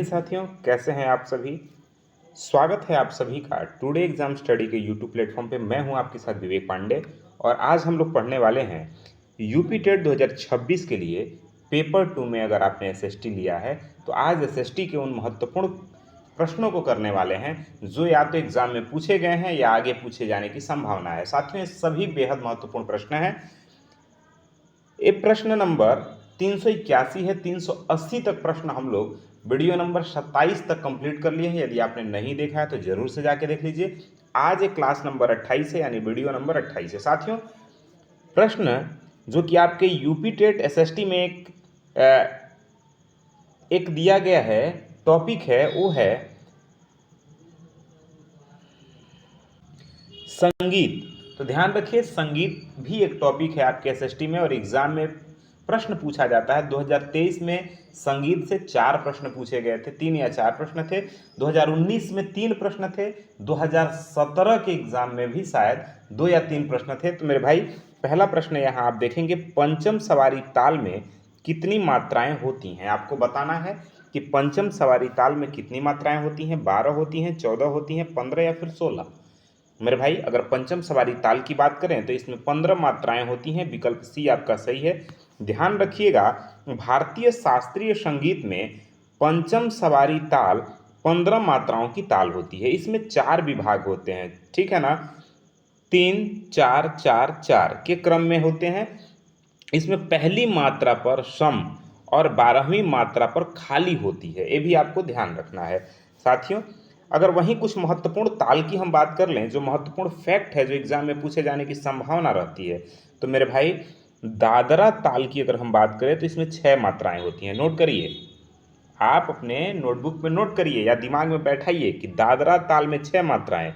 साथियों, कैसे हैं आप सभी। स्वागत है आप सभी का टुडे एग्जाम स्टडी के यूट्यूब प्लेटफॉर्म पे। मैं हूं आपके साथ विवेक पांडे और आज हम लोग पढ़ने वाले हैं यूपी टेट 2026 के लिए पेपर 2 में। अगर आपने एसएसटी लिया है तो आज एसएसटी के उन महत्वपूर्ण प्रश्नों को करने वाले हैं जो या तो एग्जाम में पूछे गए हैं या आगे पूछे जाने की संभावना है। साथियों, ये सभी बेहद महत्वपूर्ण प्रश्न हैं। ये प्रश्न नंबर 381 है। 380 तक प्रश्न हम लोग वीडियो नंबर 27 तक कंप्लीट कर लिए हैं। यदि आपने नहीं देखा है तो जरूर से जाके देख लीजिए। आज एक क्लास नंबर 28 है, यानी वीडियो नंबर 28 है। साथियों, प्रश्न जो कि आपके यूपी टेट एसएसटी में एक दिया गया है, टॉपिक है, वो है संगीत। तो ध्यान रखिए, संगीत भी एक टॉपिक है आपके एसएसटी में और एग्जाम में प्रश्न पूछा जाता है। 2023 में संगीत से 4 प्रश्न पूछे गए थे, 3 या 4 प्रश्न थे। 2019 में 3 प्रश्न थे। 2017 के एग्जाम में भी शायद 2 या 3 प्रश्न थे। तो मेरे भाई, पहला प्रश्न यहाँ आप देखेंगे, पंचम सवारी ताल में कितनी मात्राएं होती हैं। आपको बताना है कि पंचम सवारी ताल में कितनी मात्राएं होती हैं। 12 होती हैं, 14 होती हैं, 15 या फिर 16। मेरे भाई, अगर पंचम सवारी ताल की बात करें तो इसमें 15 मात्राएं होती हैं। विकल्प सी आपका सही है। ध्यान रखिएगा, भारतीय शास्त्रीय संगीत में पंचम सवारी ताल 15 मात्राओं की ताल होती है। इसमें 4 विभाग होते हैं, ठीक है ना। 3 4 4 4 के क्रम में होते हैं। इसमें पहली मात्रा पर सम और 12वीं मात्रा पर खाली होती है, ये भी आपको ध्यान रखना है। साथियों, अगर वहीं कुछ महत्वपूर्ण ताल की हम बात कर लें, जो महत्वपूर्ण फैक्ट है, जो एग्जाम में पूछे जाने की संभावना रहती है, तो मेरे भाई, दादरा ताल की अगर हम बात करें तो इसमें 6 मात्राएं होती हैं। नोट करिए, आप अपने नोटबुक में नोट करिए या दिमाग में बैठाइए कि दादरा ताल में 6 मात्राएं।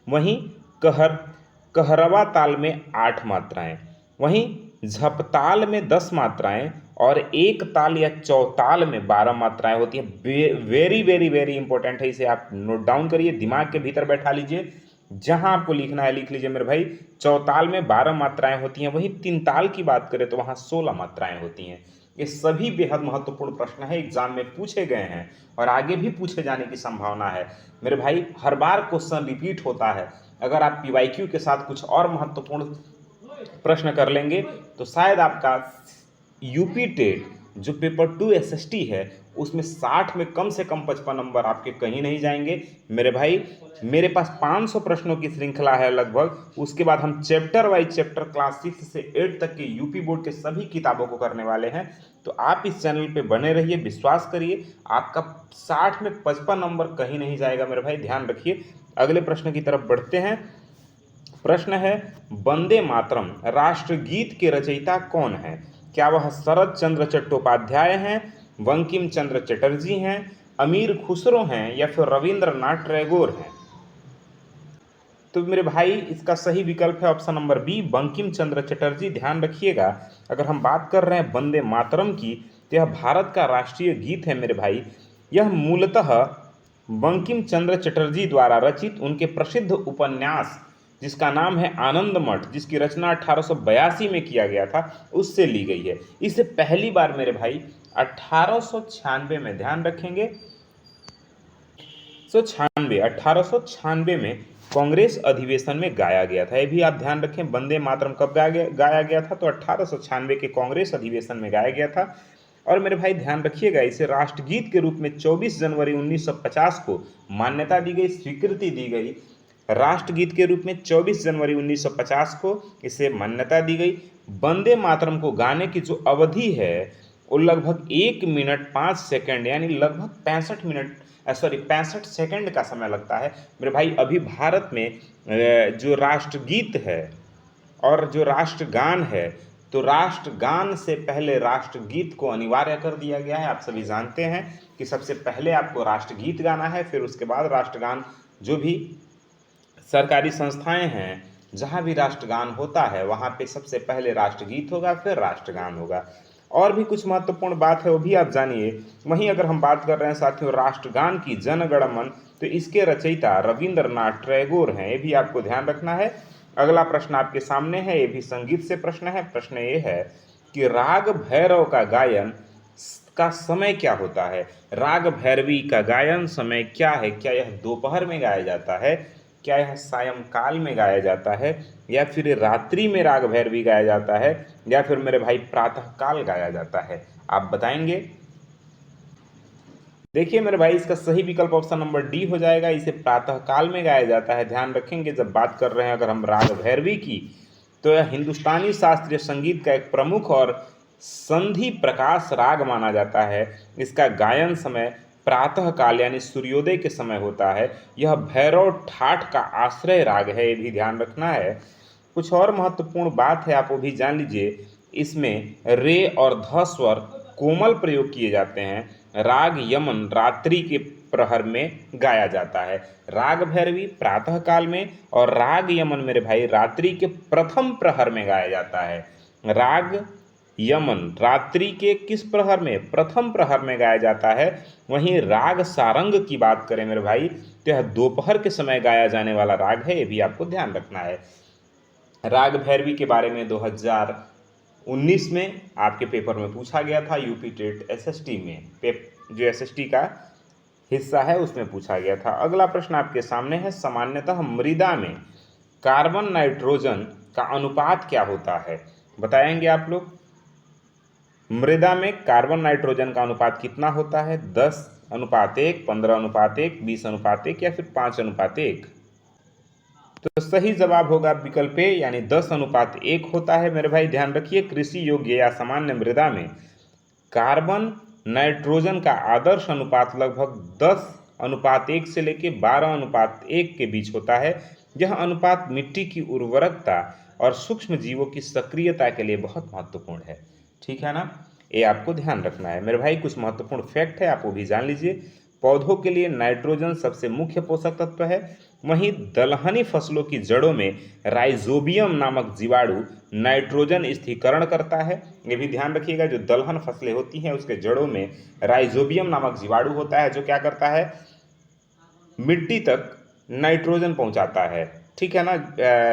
वहीं कहरवा ताल में 8 मात्राएं। वहीं झपताल में 10 मात्राएं और एक ताल या चौताल में 12 मात्राएं होती हैं। वेरी वेरी वेरी इंपॉर्टेंट है, इसे आप नोट डाउन करिए, दिमाग के भीतर बैठा लीजिए। जहां आपको लिखना है लिख लीजिए मेरे भाई। चौताल में 12 मात्राएं होती हैं। वहीं तीन ताल की बात करें तो वहां 16 मात्राएं होती हैं। ये सभी बेहद महत्वपूर्ण प्रश्न है, एग्जाम में पूछे गए हैं और आगे भी पूछे जाने की संभावना है। मेरे भाई, हर बार क्वेश्चन रिपीट होता है। अगर आप पीवाईक्यू के साथ कुछ और महत्वपूर्ण प्रश्न कर लेंगे तो शायद आपका यूपी टेट जो पेपर 2 एसएसटी है उसमें 60 में कम से कम 55 नंबर आपके कहीं नहीं जाएंगे। मेरे भाई, मेरे पास 500 प्रश्नों की श्रृंखला है लगभग। उसके बाद हम चैप्टर वाइज चैप्टर क्लास 6 से 8 तक के यूपी बोर्ड के सभी किताबों को करने वाले हैं। तो आप इस चैनल पे बने रहिए, विश्वास करिए, आपका 60 में 55 नंबर कहीं नहीं जाएगा। मेरे भाई, ध्यान रखिए। अगले प्रश्न की तरफ बढ़ते हैं। प्रश्न है, वंदे मातरम राष्ट्रगीत के रचयिता कौन है। क्या वह शरद चंद्र चट्टोपाध्याय हैं, बंकिम चंद्र चटर्जी हैं, अमीर खुसरो हैं या फिर रविंद्रनाथ टैगोर हैं। तो मेरे भाई, इसका सही विकल्प है option number B, Bankim Chandra Chatterjee. ध्यान रखिएगा, अगर हम बात कर रहे हैं वंदे मातरम की तो यह भारत का राष्ट्रीय गीत है मेरे भाई। यह मूलतः बंकिम चंद्र चटर्जी द्वारा रचित उनके प्रसिद्ध उपन्यास जिसका नाम है आनंद मठ, जिसकी रचना 1882 में किया गया था, उससे ली गई है। इसे पहली बार मेरे भाई 1896 में, ध्यान रखेंगे, 1896 में कांग्रेस अधिवेशन में गाया गया था। ये भी आप ध्यान रखें, वंदे मातरम कब गाया गया था, तो 1896 के कांग्रेस अधिवेशन में गाया गया था। और मेरे भाई ध्यान रखिएगा, इसे राष्ट्रगीत के रूप में 24 जनवरी 1950 को मान्यता दी गई, स्वीकृति दी गई। राष्ट्रगीत के रूप में 24 जनवरी 1950 को इसे मान्यता दी गई। वंदे मातरम को गाने की जो अवधि है वो लगभग 1 मिनट 5 सेकंड, यानी लगभग 65 सेकंड का समय लगता है। मेरे भाई, अभी भारत में जो राष्ट्रगीत है और जो राष्ट्रगान है, तो राष्ट्रगान से पहले राष्ट्रगीत को अनिवार्य कर दिया गया है। आप सभी जानते हैं कि सबसे पहले आपको राष्ट्रगीत गाना है, फिर उसके बाद राष्ट्रगान। जो भी सरकारी संस्थाएं हैं, जहां भी राष्ट्रगान होता है वहां पे सबसे पहले राष्ट्रगीत होगा, फिर राष्ट्रगान होगा। और भी कुछ महत्वपूर्ण बात है, वो भी आप जानिए। वहीं अगर हम बात कर रहे हैं साथियों राष्ट्रगान की, जन गण मन, तो इसके रचयिता रविंद्रनाथ टैगोर हैं, ये भी आपको ध्यान रखना है। अगला प्रश्न आपके सामने है, ये भी संगीत से प्रश्न है। प्रश्न ये है कि राग भैरव का गायन का समय क्या होता है? राग भैरवी का गायन समय क्या है? क्या यह दोपहर में गाया जाता है? क्या यह सायंकाल में गाया जाता है? या फिर रात्रि में राग भैरवी गाया जाता है? या फिर मेरे भाई प्रातःकाल गाया जाता है? आप बताएंगे। देखिए मेरे भाई, इसका सही विकल्प ऑप्शन नंबर डी हो जाएगा। इसे प्रातःकाल में गाया जाता है। ध्यान रखेंगे, जब बात कर रहे हैं अगर हम राग भैरवी की, तो यह हिंदुस्तानी शास्त्रीय संगीत का एक प्रमुख और संधि प्रकाश राग माना जाता है। इसका गायन समय प्रातःकाल यानी सूर्योदय के समय होता है। यह भैरव ठाठ का आश्रय राग है, ये भी ध्यान रखना है। कुछ और महत्वपूर्ण बात है, आप वो भी जान लीजिए। इसमें रे और ध स्वर कोमल प्रयोग किए जाते हैं। राग यमन रात्रि के प्रहर में गाया जाता है। राग भैरवी प्रातःकाल में और राग यमन मेरे भाई रात्रि के प्रथम प्रहर में गाया जाता है। राग यमन रात्रि के किस प्रहर में? प्रथम प्रहर में गाया जाता है। वहीं राग सारंग की बात करें मेरे भाई, तो यह दोपहर के समय गाया जाने वाला राग है, ये भी आपको ध्यान रखना है। राग भैरवी के बारे में 2019 में आपके पेपर में पूछा गया था, यूपी टेट एसएसटी में, जो एसएसटी का हिस्सा है उसमें पूछा गया था। अगला प्रश्न आपके सामने है, सामान्यतः मृदा में कार्बन नाइट्रोजन का अनुपात क्या होता है? बताएंगे आप लोग। मृदा में कार्बन नाइट्रोजन का अनुपात कितना होता है? 10:1, 15:1, 20:1 या फिर 5:1? तो सही जवाब होगा विकल्प ए यानी 10:1 होता है मेरे भाई। ध्यान रखिए, कृषि योग्य या सामान्य मृदा में कार्बन नाइट्रोजन का आदर्श अनुपात लगभग 10:1 से लेकर 12:1 के बीच होता है। यह अनुपात मिट्टी की उर्वरकता और सूक्ष्म जीवों की सक्रियता के लिए बहुत महत्वपूर्ण है। ठीक है ना, ये आपको ध्यान रखना है मेरे भाई। कुछ महत्वपूर्ण फैक्ट है, आप वो भी जान लीजिए। पौधों के लिए नाइट्रोजन सबसे मुख्य पोषक तत्व है। वहीं दलहनी फसलों की जड़ों में राइजोबियम नामक जीवाणु नाइट्रोजन स्थिरीकरण करता है। ये भी ध्यान रखिएगा, जो दलहन फसलें होती हैं उसके जड़ों में राइजोबियम नामक जीवाणु होता है, जो क्या करता है? मिट्टी तक नाइट्रोजन पहुंचाता है। ठीक है ना,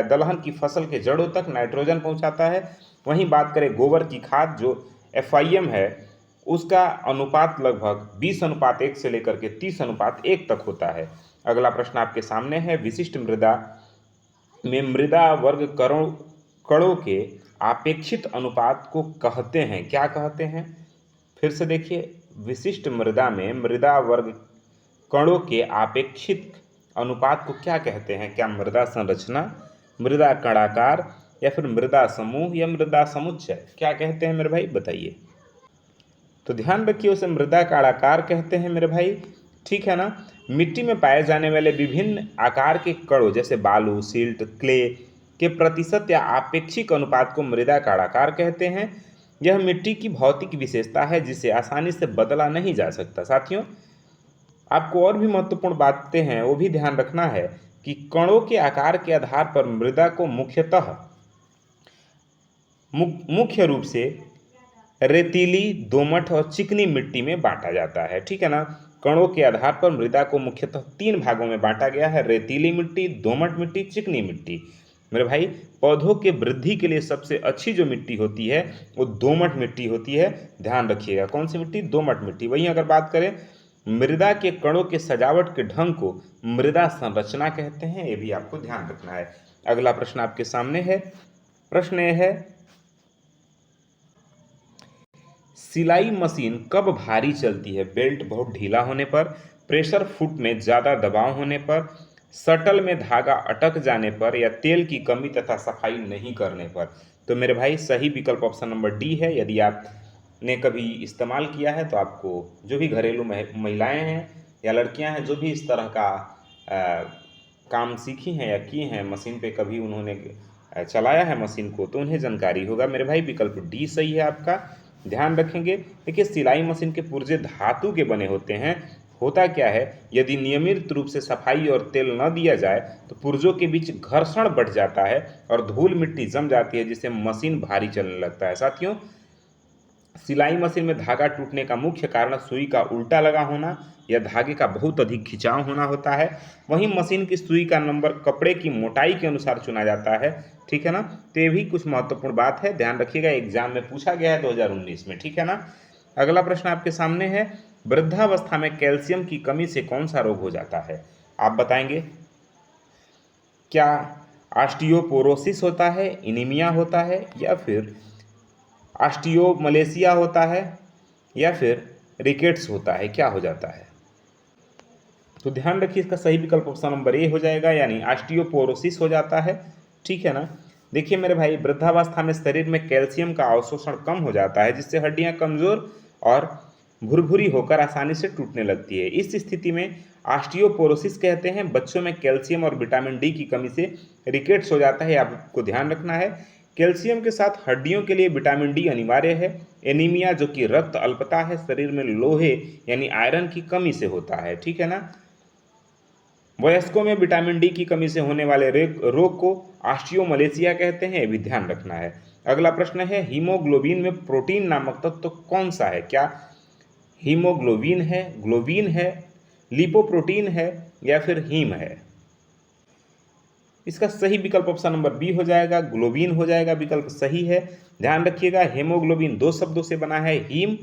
दलहन की फसल के जड़ों तक नाइट्रोजन पहुंचाता है। वहीं बात करें गोबर की खाद, जो FIM है, उसका अनुपात लगभग 20:1 से लेकर के 30:1 तक होता है। अगला प्रश्न आपके सामने है, विशिष्ट मृदा में मृदा वर्ग कणों के आपेक्षित अनुपात को कहते हैं, क्या कहते हैं? फिर से देखिए, विशिष्ट मृदा में मृदा वर्ग कणों के आपेक्षित अनुपात को क्या कहते हैं? क्या मृदा संरचना, मृदा कणाकार या फिर मृदा समूह या मृदा समुच्चय? क्या कहते हैं मेरे भाई, बताइए। तो ध्यान रखिए, उसे मृदा कणाकार कहते हैं मेरे भाई। ठीक है ना। मिट्टी में पाए जाने वाले विभिन्न आकार के कणों जैसे बालू, सिल्ट, क्ले के प्रतिशत या आपेक्षिक अनुपात को मृदा कणाकार कहते हैं। यह मिट्टी की भौतिक विशेषता है जिसे आसानी से बदला नहीं जा सकता। साथियों, आपको और भी महत्वपूर्ण बातें हैं वो भी ध्यान रखना है कि कणों के आकार के आधार पर मृदा को मुख्य रूप से रेतीली, दोमट और चिकनी मिट्टी में बांटा जाता है। ठीक है ना। कणों के आधार पर मृदा को मुख्यतः 3 भागों में बांटा गया है, रेतीली मिट्टी, दोमट मिट्टी, चिकनी मिट्टी। मेरे भाई, पौधों के वृद्धि के लिए सबसे अच्छी जो मिट्टी होती है वो दोमट मिट्टी होती है। ध्यान रखिएगा, कौन सी मिट्टी? दोमट मिट्टी। वहीं अगर बात करें मृदा के कणों के सजावट के ढंग को मृदा संरचना कहते हैं, ये भी आपको ध्यान रखना है। अगला प्रश्न आपके सामने है। प्रश्न यह है, सिलाई मशीन कब भारी चलती है? बेल्ट बहुत ढीला होने पर, प्रेशर फुट में ज़्यादा दबाव होने पर, शटल में धागा अटक जाने पर या तेल की कमी तथा सफाई नहीं करने पर? तो मेरे भाई सही विकल्प ऑप्शन नंबर डी है। यदि आपने कभी इस्तेमाल किया है तो आपको, जो भी घरेलू महिलाएं हैं या लड़कियां हैं जो भी इस तरह का काम सीखी हैं या की हैं, मशीन पे कभी उन्होंने चलाया है मशीन को, तो उन्हें जानकारी होगा। मेरे भाई विकल्प डी सही है आपका। ध्यान रखेंगे। देखिए, सिलाई मशीन के पुर्जे धातु के बने होते हैं। होता क्या है, यदि नियमित रूप से सफाई और तेल न दिया जाए तो पुर्जों के बीच घर्षण बढ़ जाता है और धूल मिट्टी जम जाती है, जिससे मशीन भारी चलने लगता है। साथियों, सिलाई मशीन में धागा टूटने का मुख्य कारण सुई का उल्टा लगा होना या धागे का बहुत अधिक खिंचाव होना होता है। वहीं मशीन की सुई का नंबर कपड़े की मोटाई के अनुसार चुना जाता है। ठीक है ना। तो ये भी कुछ महत्वपूर्ण बात है, ध्यान रखिएगा, एग्जाम में पूछा गया है 2019 में। ठीक है ना। अगला प्रश्न आपके सामने है, वृद्धावस्था में कैल्शियम की कमी से कौन सा रोग हो जाता है? आप बताएंगे। क्या ऑस्टियोपोरोसिस होता है, एनीमिया होता है, या फिर ऑस्टियोमलेशिया होता है, या फिर रिकेट्स होता है? क्या हो जाता है? तो ध्यान रखिए, इसका सही विकल्प ऑप्शन नंबर ए हो जाएगा, यानी ऑस्टियोपोरोसिस हो जाता है। ठीक है ना। देखिए मेरे भाई, वृद्धावस्था में शरीर में कैल्शियम का अवशोषण कम हो जाता है, जिससे हड्डियां कमजोर और भुरभुरी होकर आसानी से टूटने लगती है। इस स्थिति में ऑस्टियोपोरोसिस कहते हैं। बच्चों में कैल्शियम और विटामिन डी की कमी से रिकेट्स हो जाता है, आपको ध्यान रखना है। कैल्शियम के साथ हड्डियों के लिए विटामिन डी अनिवार्य है। एनीमिया, जो कि रक्त अल्पता है, शरीर में लोहे यानी आयरन की कमी से होता है। ठीक है ना। वयस्कों में विटामिन डी की कमी से होने वाले रोग को ऑस्टियोमलेशिया कहते हैं, ये भी ध्यान रखना है। अगला प्रश्न है, हीमोग्लोबिन में प्रोटीन नामक तत्व तो कौन सा है? क्या हीमोग्लोबिन है, ग्लोबिन है, लिपोप्रोटीन है, या फिर हीम है? इसका सही विकल्प ऑप्शन नंबर बी हो जाएगा, ग्लोबिन हो जाएगा, विकल्प सही है। ध्यान रखिएगा, हेमोग्लोबिन दो शब्दों से बना है, हीम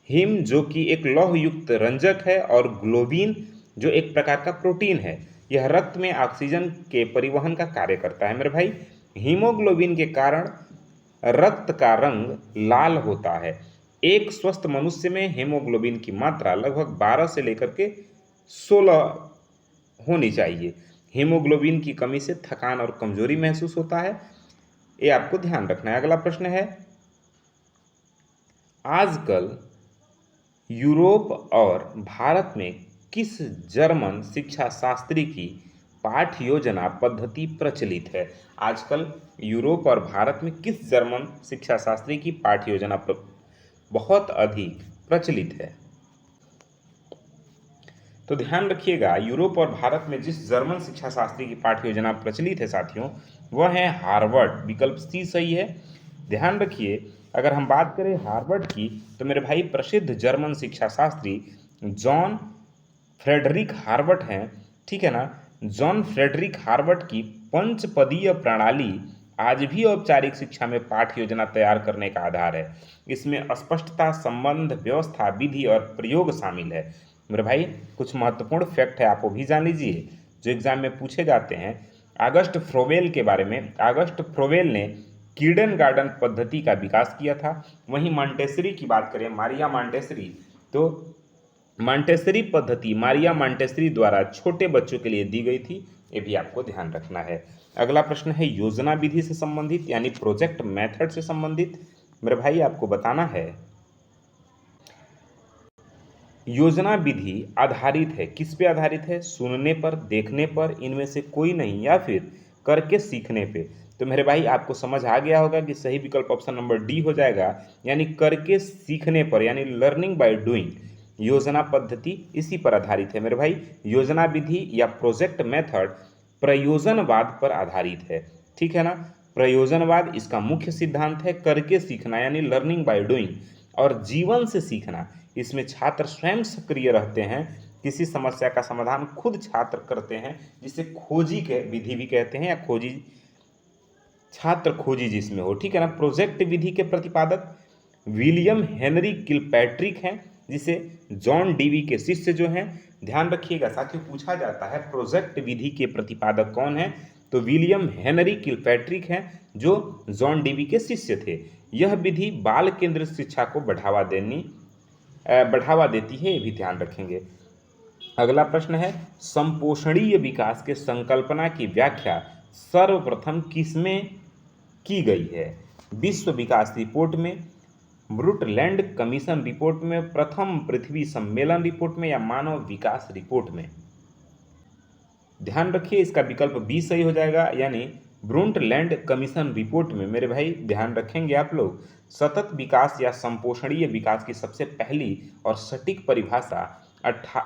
हीम जो कि एक लौह युक्त रंजक है, और ग्लोबिन जो एक प्रकार का प्रोटीन है। यह रक्त में ऑक्सीजन के परिवहन का कार्य करता है मेरे भाई। हीमोग्लोबिन के कारण रक्त का रंग लाल होता है। एक स्वस्थ मनुष्य में हेमोग्लोबिन की मात्रा लगभग 12 से लेकर के 16 होनी चाहिए। हीमोग्लोबिन की कमी से थकान और कमजोरी महसूस होता है, ये आपको ध्यान रखना है। अगला प्रश्न है, आजकल यूरोप और भारत में किस जर्मन शिक्षा शास्त्री की पाठ्य योजना पद्धति प्रचलित है? आजकल यूरोप और भारत में किस जर्मन शिक्षा शास्त्री की पाठ्य योजना बहुत अधिक प्रचलित है? तो ध्यान रखिएगा, यूरोप और भारत में जिस जर्मन शिक्षा शास्त्री की पाठ्य योजना प्रचलित है साथियों, वह है हार्वर्ड। विकल्प सी सही है। ध्यान रखिए, अगर हम बात करें हार्वर्ड की, तो मेरे भाई प्रसिद्ध जर्मन शिक्षा शास्त्री जॉन फ्रेडरिक हार्वर्ड हैं। ठीक है ना। जॉन फ्रेडरिक हार्वर्ड की पंचपदीय प्रणाली आज भी औपचारिक शिक्षा में पाठ्य योजना तैयार करने का आधार है। इसमें स्पष्टता, संबंध, व्यवस्था, विधि और प्रयोग शामिल है। मेरे भाई कुछ महत्वपूर्ण फैक्ट है, आप वो भी जान लीजिए जो एग्जाम में पूछे जाते हैं। ऑगस्ट फ्रोवेल के बारे में, ऑगस्ट फ्रोवेल ने कीडन गार्डन पद्धति का विकास किया था। वहीं मॉन्टेसरी की बात करें, मारिया मॉन्टेसरी, तो मॉन्टेसरी पद्धति मारिया मॉन्टेसरी द्वारा छोटे बच्चों के लिए दी गई थी, ये भी आपको ध्यान रखना है। अगला प्रश्न है योजना विधि से संबंधित, यानी प्रोजेक्ट मेथड से संबंधित। मेरे भाई आपको बताना है, योजना विधि आधारित है, किस पे आधारित है? सुनने पर, देखने पर, इनमें से कोई नहीं, या फिर करके सीखने पे? तो मेरे भाई आपको समझ आ गया होगा कि सही विकल्प ऑप्शन नंबर डी हो जाएगा, यानी करके सीखने पर, यानी लर्निंग बाय डूइंग। योजना पद्धति इसी पर आधारित है मेरे भाई। योजना विधि या प्रोजेक्ट मेथड प्रयोजनवाद पर आधारित है। ठीक है ना। प्रयोजनवाद इसका मुख्य सिद्धांत है, करके सीखना यानी लर्निंग बाय डूइंग, और जीवन से सीखना, इसमें छात्र स्वयं सक्रिय रहते हैं, किसी समस्या का समाधान खुद छात्र करते हैं, जिसे खोजी के विधि भी कहते हैं, या खोजी छात्र खोजी जिसमें हो। ठीक है ना। प्रोजेक्ट विधि के प्रतिपादक विलियम हेनरी किलपैट्रिक हैं, जिसे जॉन डीवी के शिष्य जो हैं। ध्यान रखिएगा साथियों, पूछा जाता है प्रोजेक्ट विधि के प्रतिपादक कौन है, तो विलियम हेनरी किलपैट्रिक हैं, जो जॉन डीवी के शिष्य थे। यह विधि बाल केंद्रित शिक्षा को बढ़ावा देती है, ये भी ध्यान रखेंगे। अगला प्रश्न है, संपोषणीय विकास के संकल्पना की व्याख्या सर्वप्रथम किसमें की गई है? विश्व विकास रिपोर्ट में, ब्रुटलैंड कमीशन रिपोर्ट में, प्रथम पृथ्वी सम्मेलन रिपोर्ट में, या मानव विकास रिपोर्ट में? ध्यान रखिए, इसका विकल्प बी सही हो जाएगा, यानी ब्रुटलैंड कमीशन रिपोर्ट में। मेरे भाई ध्यान रखेंगे आप लोग, सतत विकास या संपोषणीय विकास की सबसे पहली और सटीक परिभाषा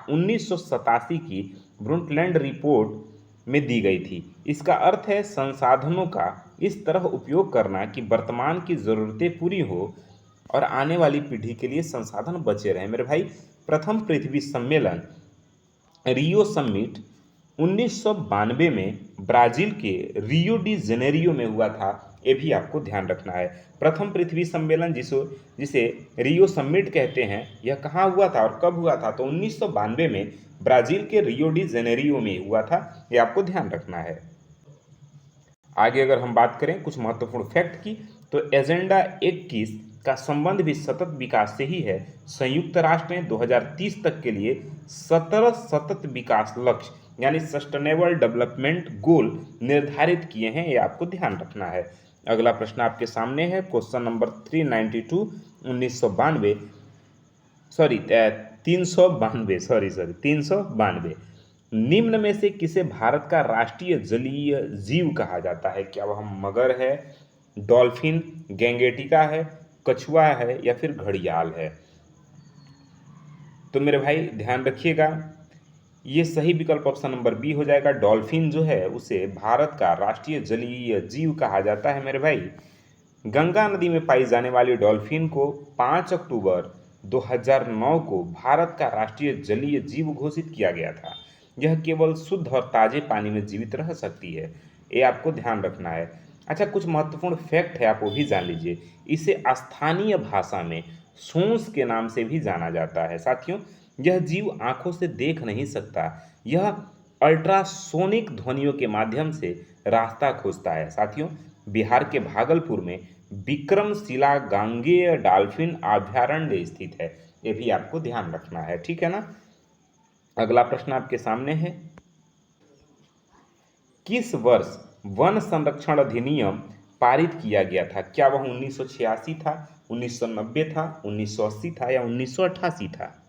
1987 की ब्रुटलैंड रिपोर्ट में दी गई थी। इसका अर्थ है संसाधनों का इस तरह उपयोग करना कि वर्तमान की ज़रूरतें पूरी हो और आने वाली पीढ़ी के लिए संसाधन बचे रहें। मेरे भाई प्रथम पृथ्वी सम्मेलन रियो समिट 1992 में ब्राजील के रियो डी जेनेरियो में हुआ था। ये भी आपको ध्यान रखना है। प्रथम पृथ्वी सम्मेलन जिसे रियो समिट कहते हैं, यह कहाँ हुआ था और कब हुआ था? तो 1992 में ब्राजील के रियो डी जेनेरियो में हुआ था, ये आपको ध्यान रखना है। आगे अगर हम बात करें कुछ महत्वपूर्ण फैक्ट की, तो एजेंडा 21 का संबंध भी सतत विकास से ही है। संयुक्त राष्ट्र ने 2030 तक के लिए 17 सतत विकास लक्ष्य यानी सस्टेनेबल डेवलपमेंट गोल निर्धारित किए हैं, ये आपको ध्यान रखना है। अगला प्रश्न आपके सामने है, क्वेश्चन नंबर 392 1992 सॉरी 392 निम्न में से किसे भारत का राष्ट्रीय जलीय जीव कहा जाता है? क्या वह मगर है, डॉल्फिन, गैंगेटिका है, कछुआ है या फिर घड़ियाल है? तो मेरे भाई ध्यान रखिएगा, ये सही विकल्प ऑप्शन नंबर बी हो जाएगा। डॉल्फिन जो है उसे भारत का राष्ट्रीय जलीय जीव कहा जाता है मेरे भाई। गंगा नदी में पाई जाने वाली डॉल्फिन को 5 अक्टूबर 2009 को भारत का राष्ट्रीय जलीय जीव घोषित किया गया था। यह केवल शुद्ध और ताजे पानी में जीवित रह सकती है, ये आपको ध्यान रखना है। अच्छा, कुछ महत्वपूर्ण फैक्ट है, आप वो भी जान लीजिए। इसे स्थानीय भाषा में सोंस के नाम से भी जाना जाता है। साथियों, यह जीव आंखों से देख नहीं सकता, यह अल्ट्रासोनिक ध्वनियों के माध्यम से रास्ता खोजता है। साथियों, बिहार के भागलपुर में विक्रमशिला गांगेय डॉल्फिन अभयारण्य स्थित है, ये भी आपको ध्यान रखना है, ठीक है ना। अगला प्रश्न आपके सामने है, किस वर्ष वन संरक्षण अधिनियम पारित किया गया था? क्या वह 1986 था, 1990 था, 1980 था या 1988 था?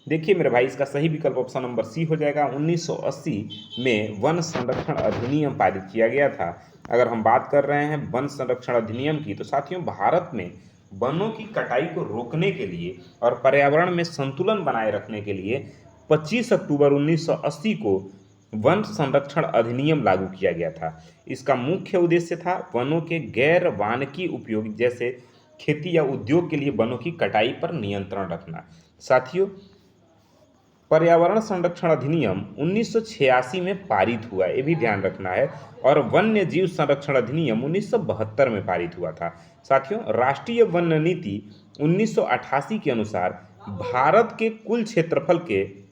देखिए मेरे भाई, इसका सही विकल्प ऑप्शन नंबर सी हो जाएगा। 1980 में वन संरक्षण अधिनियम पारित किया गया था। अगर हम बात कर रहे हैं वन संरक्षण अधिनियम की, तो साथियों भारत में वनों की कटाई को रोकने के लिए और पर्यावरण में संतुलन बनाए रखने के लिए 25 अक्टूबर 1980 को वन संरक्षण अधिनियम लागू किया गया था। इसका मुख्य उद्देश्य था वनों के गैर वानिकी उपयोग जैसे खेती या उद्योग के लिए वनों की कटाई पर नियंत्रण रखना। साथियों, पर्यावरण संरक्षण अधिनियम 1986 में पारित हुआ, ये भी ध्यान रखना है, और वन्य जीव संरक्षण अधिनियम 1972 में पारित हुआ था। साथियों, राष्ट्रीय वन नीति 1988 के अनुसार भारत के कुल क्षेत्रफल के,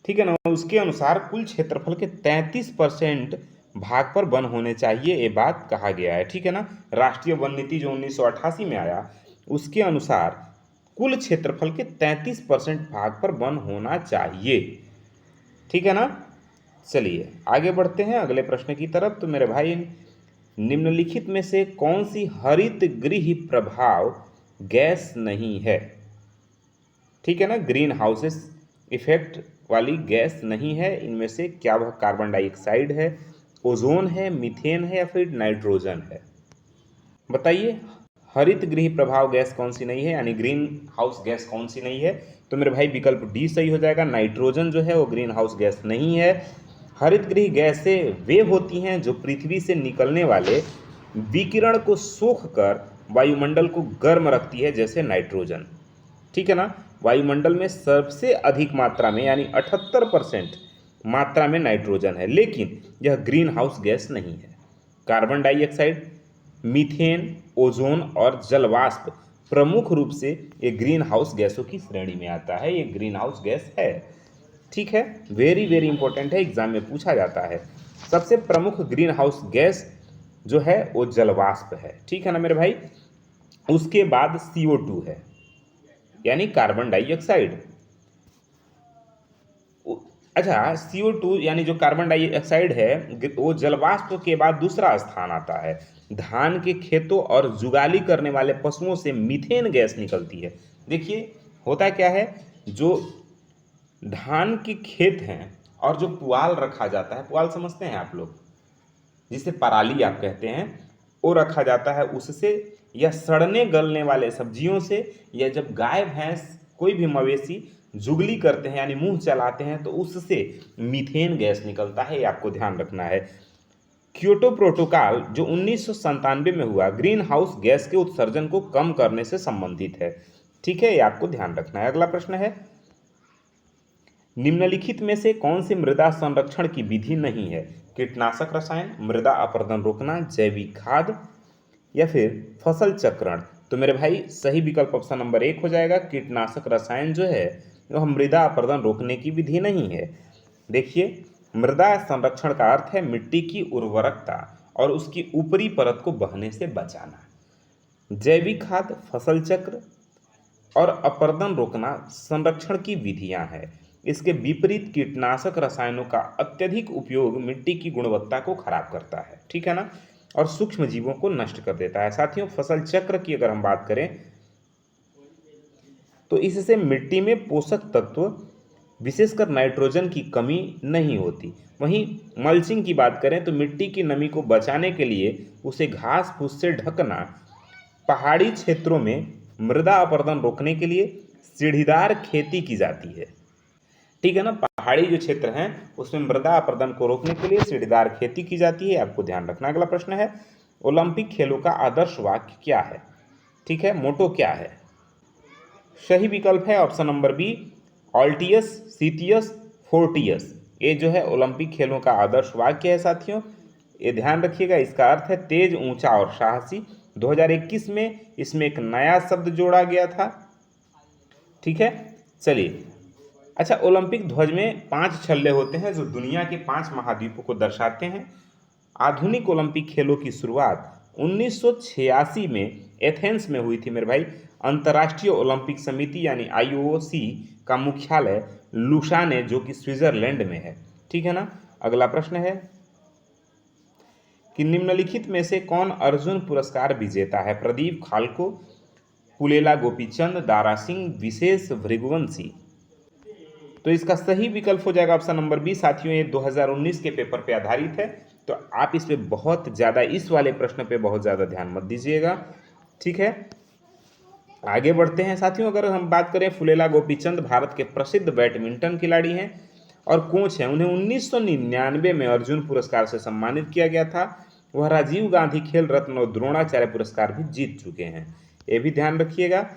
ठीक है ना, उसके अनुसार कुल क्षेत्रफल के 33% भाग पर वन होने चाहिए, ये बात कहा गया है, ठीक है ना। राष्ट्रीय वन नीति जो 1988 में आया, उसके अनुसार कुल क्षेत्रफल के 33% भाग पर वन होना चाहिए, ठीक है ना। चलिए आगे बढ़ते हैं अगले प्रश्न की तरफ। तो मेरे भाई, निम्नलिखित में से कौन सी हरित गृह प्रभाव गैस नहीं है? ठीक है ना, ग्रीन हाउसेस इफेक्ट वाली गैस नहीं है। इनमें से क्या वह कार्बन डाइऑक्साइड है, ओजोन है, मीथेन है या फिर नाइट्रोजन है? बताइए, हरित गृह प्रभाव गैस कौन सी नहीं है, यानी ग्रीन हाउस गैस कौन सी नहीं है? तो मेरे भाई विकल्प डी सही हो जाएगा। नाइट्रोजन जो है वो ग्रीन हाउस गैस नहीं है। हरित गृह गैसें वे होती हैं जो पृथ्वी से निकलने वाले विकिरण को सोख कर वायुमंडल को गर्म रखती है, जैसे नाइट्रोजन, ठीक है ना। वायुमंडल में सबसे अधिक मात्रा में यानी 78% मात्रा में नाइट्रोजन है, लेकिन यह ग्रीन हाउस गैस नहीं है। कार्बन डाइऑक्साइड, मीथेन, ओजोन और जलवाष्प प्रमुख रूप से ये ग्रीन हाउस गैसों की श्रेणी में आता है, ये ग्रीन हाउस गैस है, ठीक है। वेरी वेरी इंपॉर्टेंट है, एग्जाम में पूछा जाता है। सबसे प्रमुख ग्रीन हाउस गैस जो है वो जलवाष्प है, ठीक है ना मेरे भाई। उसके बाद CO2 है, यानी कार्बन डाइऑक्साइड। अच्छा, CO2 यानी जो कार्बन डाइऑक्साइड है वो जलवाष्प के बाद दूसरा स्थान आता है। धान के खेतों और जुगाली करने वाले पशुओं से मीथेन गैस निकलती है। देखिए होता क्या है, जो धान के खेत हैं और जो पुआल रखा जाता है, पुआल समझते हैं आप लोग, जिसे पराली आप कहते हैं, वो रखा जाता है उससे, या सड़ने गलने वाले सब्जियों से, या जब गाय भैंस कोई भी मवेशी जुगली करते हैं यानी मुंह चलाते हैं तो उससे मीथेन गैस निकलता है, ये आपको ध्यान रखना है। क्योटो प्रोटोकॉल जो 1997 में हुआ, ग्रीन हाउस गैस के उत्सर्जन को कम करने से संबंधित है, ठीक है, ये आपको ध्यान रखना है। अगला प्रश्न है, निम्नलिखित में से कौन सी मृदा संरक्षण की विधि नहीं है? कीटनाशक रसायन, मृदा अपरदन रोकना, जैविक खाद या फिर फसल चक्रण। तो मेरे भाई सही विकल्प ऑप्शन नंबर 1 हो जाएगा। कीटनाशक रसायन जो है वह मृदा अपरदन रोकने की विधि नहीं है। देखिए, मृदा संरक्षण का अर्थ है मिट्टी की उर्वरकता और उसकी ऊपरी परत को बहने से बचाना। जैविक खाद, फसल चक्र और अपरदन रोकना संरक्षण की विधियां हैं। इसके विपरीत कीटनाशक रसायनों का अत्यधिक उपयोग मिट्टी की गुणवत्ता को खराब करता है, ठीक है ना, और सूक्ष्म जीवों को नष्ट कर देता है। साथियों, फसल चक्र की अगर हम बात करें तो इससे मिट्टी में पोषक तत्व विशेषकर नाइट्रोजन की कमी नहीं होती। वहीं मल्चिंग की बात करें तो मिट्टी की नमी को बचाने के लिए उसे घास फूस से ढकना। पहाड़ी क्षेत्रों में मृदा अपरदन रोकने के लिए सीढ़ीदार खेती की जाती है, ठीक है ना। पहाड़ी जो क्षेत्र हैं उसमें मृदा अपरदन को रोकने के लिए सीढ़ीदार खेती की जाती है, आपको ध्यान रखना। अगला प्रश्न है, ओलंपिक खेलों का आदर्श वाक्य क्या है, ठीक है, मोटो क्या है। सही विकल्प है ऑप्शन नंबर बी, ऑल्टियस सीतियस फोर्टियस। ये जो है ओलंपिक खेलों का आदर्श वाक्य है साथियों, ये ध्यान रखिएगा। इसका अर्थ है तेज, ऊंचा और साहसी। 2021 में इसमें एक नया शब्द जोड़ा गया था, ठीक है। चलिए, अच्छा, ओलंपिक ध्वज में 5 छल्ले होते हैं जो दुनिया के 5 महाद्वीपों को दर्शाते हैं। आधुनिक ओलंपिक खेलों की शुरुआत 1986 में एथेंस में हुई थी मेरे भाई। अंतर्राष्ट्रीय ओलंपिक समिति यानी IOC का मुख्यालय लुसान है जो कि स्विट्जरलैंड में है, ठीक है ना। अगला प्रश्न है कि निम्नलिखित में से कौन अर्जुन पुरस्कार विजेता है। प्रदीप खालको, पुलेला गोपीचंद, दारा सिंह, विशेष भृगुवंशी। तो इसका सही विकल्प हो जाएगा ऑप्शन नंबर बी। साथियों, ये 2019 के पेपर पे आधारित है, तो आप इस पे बहुत ज़्यादा, इस वाले प्रश्न पे बहुत ज़्यादा ध्यान मत दीजिएगा, ठीक है। आगे बढ़ते हैं साथियों। अगर हम बात करें, फुलेला गोपीचंद भारत के प्रसिद्ध बैडमिंटन खिलाड़ी हैं और कोच हैं। उन्हें 1999 में अर्जुन पुरस्कार से सम्मानित किया गया था। वह राजीव गांधी खेल रत्न और द्रोणाचार्य पुरस्कार भी जीत चुके हैं, ये भी ध्यान रखिएगा।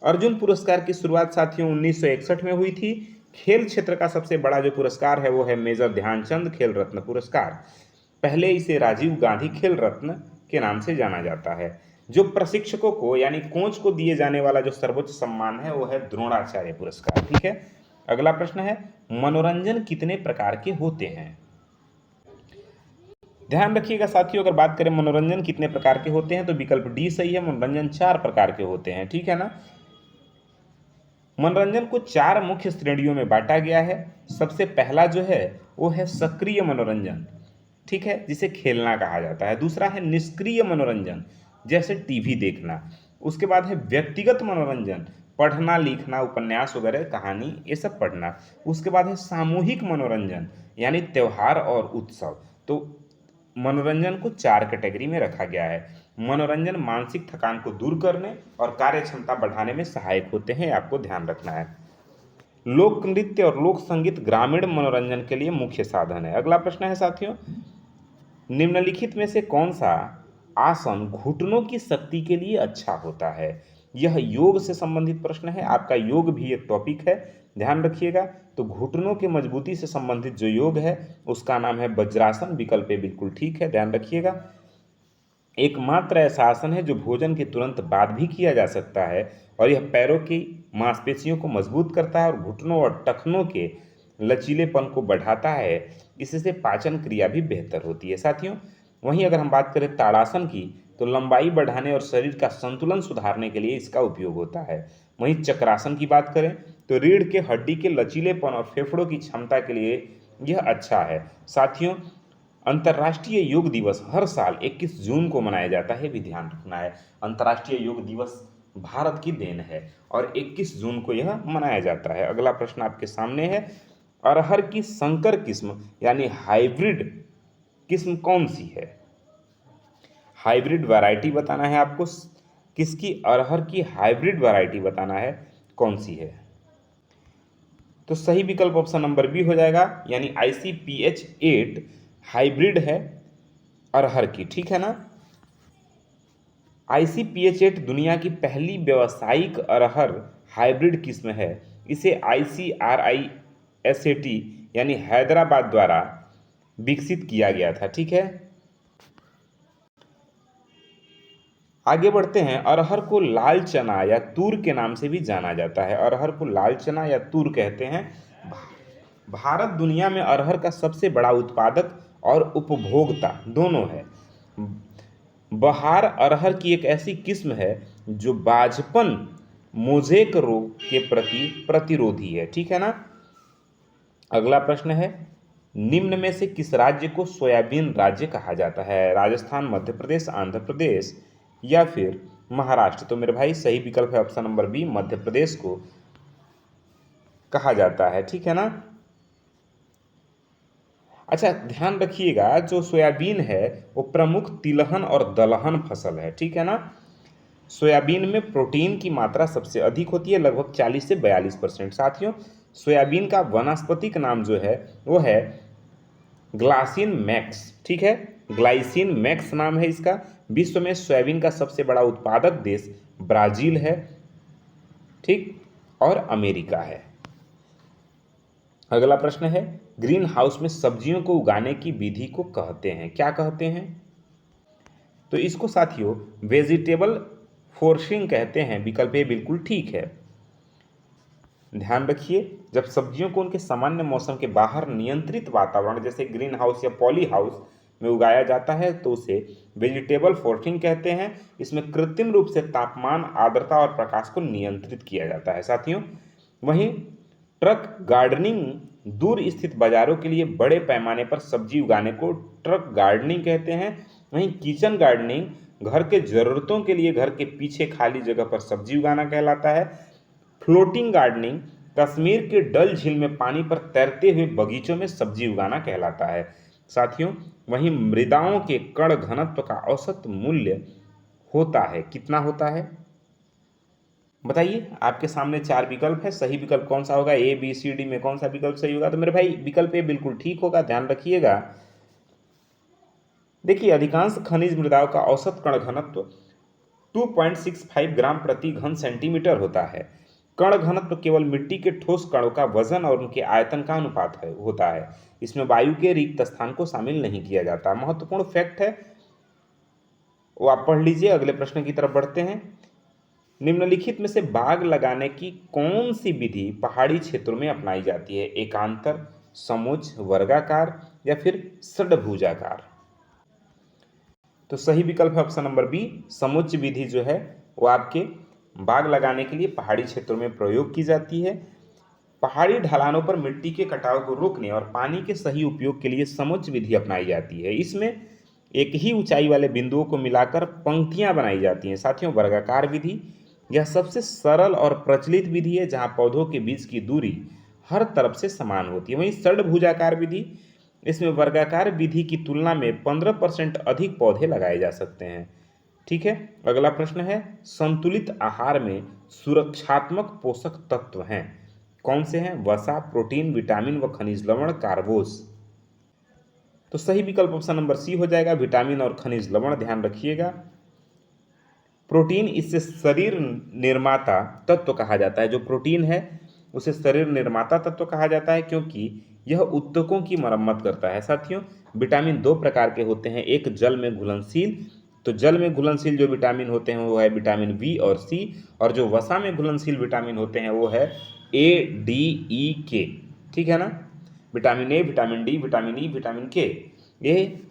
अर्जुन पुरस्कार की शुरुआत साथियों 1961 में हुई थी। खेल क्षेत्र का सबसे बड़ा जो पुरस्कार है वो है मेजर ध्यानचंद खेल रत्न पुरस्कार। पहले इसे राजीव गांधी खेल रत्न के नाम से जाना जाता है। जो प्रशिक्षकों को यानी कोच को दिए जाने वाला जो सर्वोच्च सम्मान है वो है द्रोणाचार्य पुरस्कार, ठीक है। अगला प्रश्न है, मनोरंजन कितने प्रकार के होते हैं। ध्यान रखिएगा साथियों, अगर बात करें मनोरंजन कितने प्रकार के होते हैं तो विकल्प डी सही है। मनोरंजन 4 प्रकार के होते हैं, ठीक है ना। मनोरंजन को 4 मुख्य श्रेणियों में बांटा गया है। सबसे पहला जो है वो है सक्रिय मनोरंजन, ठीक है, जिसे खेलना कहा जाता है। दूसरा है निष्क्रिय मनोरंजन, जैसे टीवी देखना। उसके बाद है व्यक्तिगत मनोरंजन, पढ़ना, लिखना, उपन्यास वगैरह, कहानी, ये सब पढ़ना। उसके बाद है सामूहिक मनोरंजन, यानी त्यौहार और उत्सव। तो मनोरंजन को 4 कैटेगरी में रखा गया है। मनोरंजन मानसिक थकान को दूर करने और कार्य क्षमता बढ़ाने में सहायक होते हैं, आपको ध्यान रखना है। लोक नृत्य और लोक संगीत ग्रामीण मनोरंजन के लिए मुख्य साधन है। अगला प्रश्न है साथियों, निम्नलिखित में से कौन सा आसन घुटनों की शक्ति के लिए अच्छा होता है। यह योग से संबंधित प्रश्न है, आपका योग भी एक टॉपिक है, ध्यान रखिएगा। तो घुटनों की मजबूती से संबंधित जो योग है उसका नाम है वज्रासन। विकल्प बिल्कुल ठीक है, ध्यान रखिएगा। एकमात्र ऐसा आसन है जो भोजन के तुरंत बाद भी किया जा सकता है और यह पैरों की मांसपेशियों को मजबूत करता है और घुटनों और टखनों के लचीलेपन को बढ़ाता है। इससे पाचन क्रिया भी बेहतर होती है साथियों। वहीं अगर हम बात करें ताड़ासन की तो लंबाई बढ़ाने और शरीर का संतुलन सुधारने के लिए इसका उपयोग होता है। वहीं चक्रासन की बात करें तो रीढ़ के हड्डी के लचीलेपन और फेफड़ों की क्षमता के लिए यह अच्छा है साथियों। अंतर्राष्ट्रीय योग दिवस हर साल 21 जून को मनाया जाता है, भी ध्यान रखना है। अंतर्राष्ट्रीय योग दिवस भारत की देन है और 21 जून को यह मनाया जाता है। अगला प्रश्न आपके सामने है, अरहर की संकर किस्म यानी हाइब्रिड किस्म कौन सी है। हाइब्रिड वैरायटी बताना है आपको, किसकी, अरहर की हाइब्रिड वैरायटी बताना है कौन सी है। तो सही विकल्प ऑप्शन नंबर बी हो जाएगा, यानी ICPH8 हाइब्रिड है अरहर की, ठीक है ना। ICPH8 दुनिया की पहली व्यावसायिक अरहर हाइब्रिड किस्म है। इसे ICRISAT यानी हैदराबाद द्वारा विकसित किया गया था। ठीक है, आगे बढ़ते हैं। अरहर को लाल चना या तूर के नाम से भी जाना जाता है। अरहर को लाल चना या तूर कहते हैं। भारत दुनिया में अरहर का सबसे बड़ा उत्पादक और उपभोक्ता दोनों है। बहार अरहर की एक ऐसी किस्म है जो बाझपन मोज़ेक रोग के प्रति प्रतिरोधी है। ठीक है ना। अगला प्रश्न है, निम्न में से किस राज्य को सोयाबीन राज्य कहा जाता है? राजस्थान, मध्य प्रदेश, आंध्र प्रदेश या फिर महाराष्ट्र? तो मेरे भाई सही विकल्प है option number B, Madhya Pradesh को कहा जाता है। ठीक है ना। अच्छा, ध्यान रखिएगा, जो सोयाबीन है वो प्रमुख तिलहन और दलहन फसल है। ठीक है ना। सोयाबीन में प्रोटीन की मात्रा सबसे अधिक होती है, लगभग 40 से 42%। साथियों, सोयाबीन का वानस्पतिक नाम जो है वो है ग्लाइसिन मैक्स। ठीक है, ग्लाइसिन मैक्स नाम है इसका। विश्व में सोयाबीन का सबसे बड़ा उत्पादक देश ब्राजील है, ठीक, और अमेरिका है। अगला प्रश्न है, ग्रीन हाउस में सब्जियों को उगाने की विधि को कहते हैं, क्या कहते हैं? तो इसको साथियों वेजिटेबल फोर्सिंग कहते हैं। विकल्प ए बिल्कुल ठीक है। ध्यान रखिए, जब सब्जियों को उनके सामान्य मौसम के बाहर नियंत्रित वातावरण जैसे ग्रीन हाउस या पॉली हाउस में उगाया जाता है तो उसे वेजिटेबल फोर्सिंग कहते हैं। इसमें कृत्रिम रूप से तापमान, आर्द्रता और प्रकाश को नियंत्रित किया जाता है। साथियों, वहीं ट्रक गार्डनिंग दूर स्थित बाजारों के लिए बड़े पैमाने पर सब्जी उगाने को ट्रक गार्डनिंग कहते हैं। वहीं किचन गार्डनिंग घर के ज़रूरतों के लिए घर के पीछे खाली जगह पर सब्जी उगाना कहलाता है। फ्लोटिंग गार्डनिंग कश्मीर के डल झील में पानी पर तैरते हुए बगीचों में सब्जी उगाना कहलाता है। साथियों, वहीं मृदाओं के कण घनत्व का औसत मूल्य होता है, कितना होता है बताइए? आपके सामने 4 विकल्प है, सही विकल्प कौन सा होगा? ए बी सी डी में कौन सा विकल्प सही होगा? तो मेरे भाई विकल्प ए बिल्कुल ठीक होगा, ध्यान रखिएगा। देखिए, अधिकांश खनिज मृदाओं का औसत कण घनत्व 2.65 ग्राम प्रति घन सेंटीमीटर होता है। कण घनत्व केवल मिट्टी के ठोस कणों का वजन और उनके आयतन का अनुपात होता है। इसमें वायु के रिक्त स्थान को शामिल नहीं किया जाता। महत्वपूर्ण फैक्ट है, वो आप पढ़ लीजिए। अगले प्रश्न की तरफ बढ़ते हैं। निम्नलिखित में से बाग लगाने की कौन सी विधि पहाड़ी क्षेत्रों में अपनाई जाती है? एकांतर, समोच्च, वर्गाकार या फिर षड्भुजाकार? तो सही विकल्प है ऑप्शन नंबर बी, समोच्च विधि जो है वो आपके बाग लगाने के लिए पहाड़ी क्षेत्रों में प्रयोग की जाती है। पहाड़ी ढलानों पर मिट्टी के कटाव को रोकने और पानी के सही उपयोग के लिए समोच्च विधि अपनाई जाती है। इसमें एक ही ऊंचाई वाले बिंदुओं को मिलाकर पंक्तियां बनाई जाती हैं। साथियों, वर्गाकार विधि यह सबसे सरल और प्रचलित विधि है जहां पौधों के बीच की दूरी हर तरफ से समान होती है। वहीं षड्भुजाकार विधि, इसमें वर्गाकार विधि की तुलना में 15% अधिक पौधे लगाए जा सकते हैं। ठीक है, अगला प्रश्न है, संतुलित आहार में सुरक्षात्मक पोषक तत्व हैं, कौन से हैं? वसा, प्रोटीन, विटामिन व खनिज लवण, कार्बोस? तो सही विकल्प ऑप्शन नंबर सी हो जाएगा, विटामिन और खनिज लवण। ध्यान रखिएगा, प्रोटीन इससे शरीर निर्माता तत्व कहा जाता है। जो प्रोटीन है उसे शरीर निर्माता तत्व कहा जाता है क्योंकि यह ऊतकों की मरम्मत करता है। साथियों, विटामिन 2 प्रकार के होते हैं, एक जल में घुलनशील, तो जल में घुलनशील जो विटामिन होते हैं वो है विटामिन बी और सी, और जो वसा में घुलनशील विटामिन होते हैं वो है ए, डी, ई, के। ठीक है ना। Vitamin A, vitamin D, vitamin E, vitamin के, ये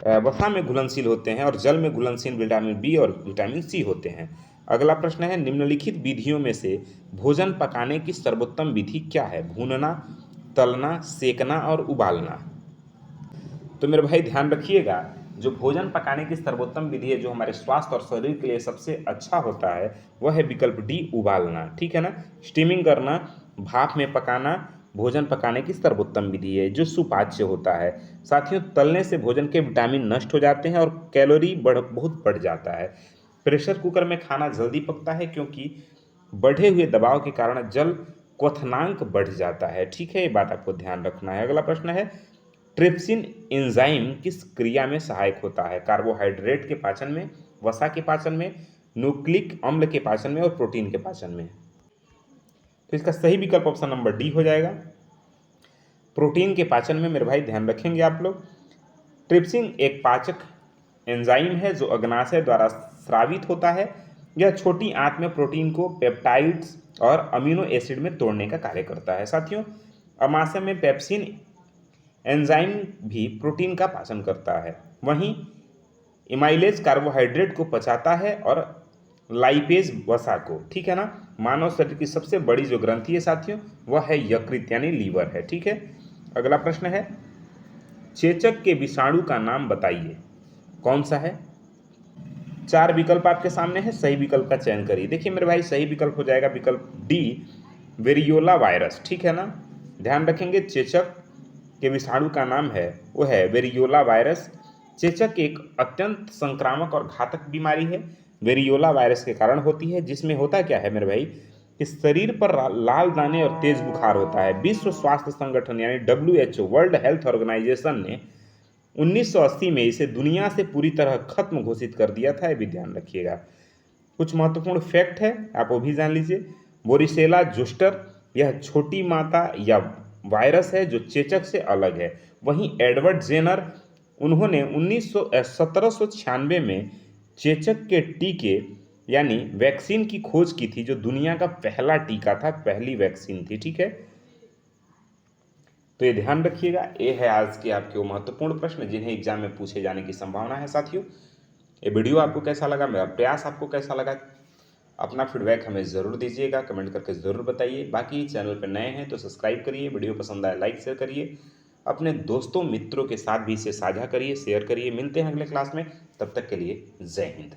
वसा में घुलनशील होते हैं, और जल में घुलनशील विटामिन बी और विटामिन सी होते हैं। अगला प्रश्न है, निम्नलिखित विधियों में से भोजन पकाने की सर्वोत्तम विधि क्या है? भूनना, तलना, सेकना और उबालना? तो मेरे भाई ध्यान रखिएगा, जो भोजन पकाने की सर्वोत्तम विधि है जो हमारे स्वास्थ्य और शरीर के लिए सबसे अच्छा होता है वह है विकल्प डी, उबालना। ठीक है ना। स्टीमिंग करना, भाप में पकाना भोजन पकाने की सर्वोत्तम विधि है जो सुपाच्य होता है। साथियों, तलने से भोजन के विटामिन नष्ट हो जाते हैं और कैलोरी बहुत बढ़ जाता है। प्रेशर कुकर में खाना जल्दी पकता है क्योंकि बढ़े हुए दबाव के कारण जल क्वथनांक बढ़ जाता है। ठीक है, ये बात आपको ध्यान रखना है। अगला प्रश्न है, ट्रिप्सिन एंजाइम किस क्रिया में सहायक होता है? कार्बोहाइड्रेट के पाचन में, वसा के पाचन में, न्यूक्लिक अम्ल के पाचन में और प्रोटीन के पाचन में? तो इसका सही विकल्प ऑप्शन नंबर डी हो जाएगा। प्रोटीन के पाचन में मेरे भाई ध्यान रखेंगे आप लोग। ट्रिप्सिन एक पाचक एंजाइम है जो अग्नाशय द्वारा स्रावित होता है। यह छोटी आंत में प्रोटीन को पेप्टाइड्स और अमीनो एसिड में तोड़ने का कार्य करता है। साथियों, अमाशय में पेप्सिन एंजाइम भी प्रोटीन का पाचन करता है। वहीं इमाइलेज कार्बोहाइड्रेट को पचाता है और लाइपेज वसा को, ठीक है ना। मानव शरीर की सबसे बड़ी जो ग्रंथि है साथियों वह है यकृत यानी लीवर है, ठीक है। अगला प्रश्न है, चेचक के विषाणु का नाम बताइए, कौन सा है। 4 विकल्प आपके सामने है, सही विकल्प का चयन करिए। देखिए मेरे भाई सही विकल्प हो जाएगा विकल्प डी, वेरियोला वायरस, ठीक है ना। ध्यान रखेंगे, चेचक के विषाणु का नाम है वो है वेरियोला वायरस। चेचक एक अत्यंत संक्रामक और घातक बीमारी है, वेरियोला वायरस के कारण होती है, जिसमें होता क्या है मेरे भाई कि शरीर पर लाल दाने और तेज बुखार होता है। विश्व स्वास्थ्य संगठन यानी WHO, वर्ल्ड हेल्थ ऑर्गेनाइजेशन ने 1980 में इसे दुनिया से पूरी तरह खत्म घोषित कर दिया था, ये भी ध्यान रखिएगा। कुछ महत्वपूर्ण फैक्ट है, आप वो भी जान लीजिए। बोरिसेला जोस्टर यह छोटी माता या वायरस है जो चेचक से अलग है। वहीं एडवर्ड जेनर उन्होंने 1796 में चेचक के टीके यानी वैक्सीन की खोज की थी, जो दुनिया का पहला टीका था, पहली वैक्सीन थी, ठीक है। तो ये ध्यान रखिएगा, ये है आज के आपके वो महत्वपूर्ण प्रश्न जिन्हें एग्जाम में पूछे जाने की संभावना है। साथियों, ये वीडियो आपको कैसा लगा, मेरा प्रयास आपको कैसा लगा, अपना फीडबैक हमें ज़रूर दीजिएगा, कमेंट करके ज़रूर बताइए। बाकी चैनल पर नए हैं तो सब्सक्राइब करिए, वीडियो पसंद आए लाइक शेयर करिए, अपने दोस्तों मित्रों के साथ भी इसे साझा करिए, शेयर करिए। मिलते हैं अगले क्लास में, तब तक के लिए जय हिंद।